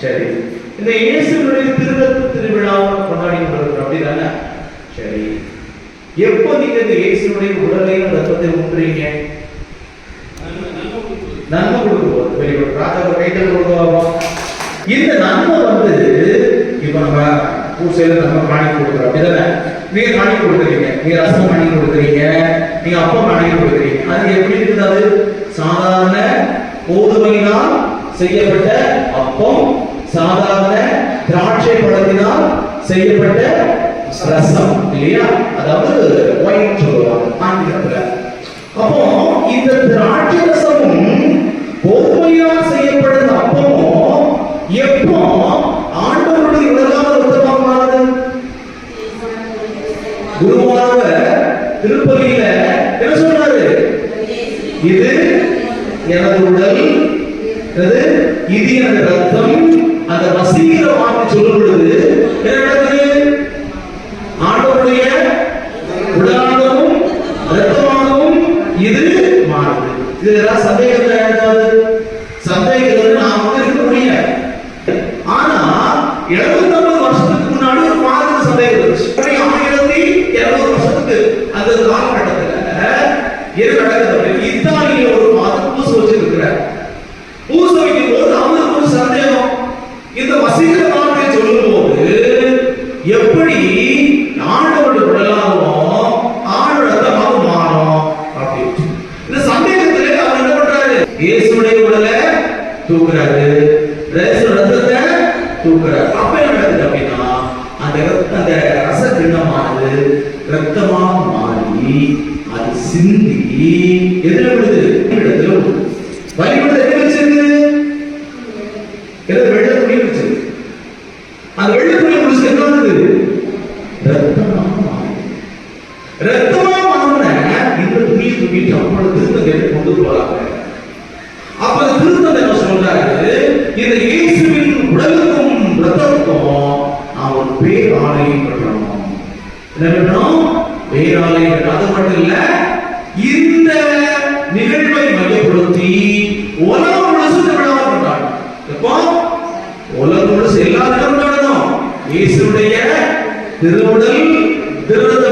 சரி, இந்த இயேசுடைய திருரத்த திருவிழாவை கொண்டாடி கொண்டிருக்கிறோம், அப்படிதானே? சரி, எப்போ நீங்க இந்த இயேசுடைய உடலையும் ரத்தத்தையும் ஊற்றுறீங்க? நன்மை கொடுக்கும்போது. Very good. ராஜா கைத்தல் கொடுக்குவாங்க. இந்த நன்மை வந்து இப்ப நம்ம பூசையில நம்ம காணிக்கை கொடுக்குறோம், அப்படிதானே? நீங்க காணிக்கை கொடுக்குறீங்க, நீங்க ரசம் காணிக்கை கொடுக்குறீங்க, நீங்க அப்பம் காணிக்கை கொடுக்குறீங்க. அது எப்படி இருக்குது? அது சாதாரண கோதுமையினால் செய்யப்பட்ட அப்பம், சாதாரண திராட்சை பழத்தினால் செய்யப்பட்ட ரசம், இல்லையா? அதாவது ஒயின் சொல்லுவாங்க ஆங்கிலத்துல. அப்போ இந்த திராட்சை ரசமும் கோதுமையால் செய்யப்பட்ட அப்பமும் எப்போ ஆண்டவருடைய உலகான ரத்தமாக மாறுது? குருவானவர் திருப்பலியில என்ன சொன்னாரு? இது எனது உடல், இது எனது ரத்தம். அந்த வசீகர வார்த்தை சொல்லும் பொழுது என்ன நடக்குது? ஆண்டவருடைய உடலாகவும் ரத்தமாகவும் இது மாறுது. இதுல சந்தேகத்தை எழுதாது. சந்தேகத்தை நாம் இருக்க முடியாது. ஆனா 750 வருஷத்துக்கு முன்னாடி ஒரு மாதிரி சந்தேகம் இருந்துச்சு. 1200 வருஷத்துக்கு அந்த காலகட்டத்தில் என்ன நடக்குது? இத்தாலியில ஒரு மாதம் பூசை வச்சிருக்கிறார். பூசை வைக்கும் போது அவங்களுக்கு ஒரு சந்தேகம். இந்த வசீகர வார்த்தையை சொல்லும் போது எப்படி ஆண்டவருடைய உடலாகவும் ஆண்டோட ரத்தமாகவும் மாறும் அப்படின்னு இந்த சந்தேகத்திலே அவர் என்ன பண்றாரு? இயேசுடைய உடலை தூக்குறாரு, ரத்தத்தை தூக்குறாரு. அப்ப என்ன நடக்குது அப்படின்னா அந்த ரச கிண்ணமானது ரத்தமாக மாறி அது சிந்தி எதுல விடுது? இடத்துல விடுது. பலிபீடத்தை எங்க வச்சிருக்கு? வெள்ள துணி வச்சிருக்கு. அந்த வெள்ள துணி முடிச்சு என்ன ஆகுது? ரத்தமா மாறி. ரத்தமா மாறின இந்த துணியை தூக்கிட்டு அவங்களோட திருத்தத்தை கொண்டு போறாங்க. அப்ப அந்த திருத்தத்தை என்ன சொல்றாரு? இந்த இயேசுவின் உடலுக்கும் ரத்தத்துக்கும் நான் ஒரு பேர் ஆலயம் கட்டணும். என்ன கட்டணும்? பேராலயம். அது மட்டும் இல்ல, இந்த நிகழ்வை மையப்படுத்தி உலகம் முழுசு விழாவை கொண்டாடும். எப்போ? உலகம் முழுசு எல்லாரும் கொண்டாடணும். இயேசுடைய திருவுடல் திருவிழா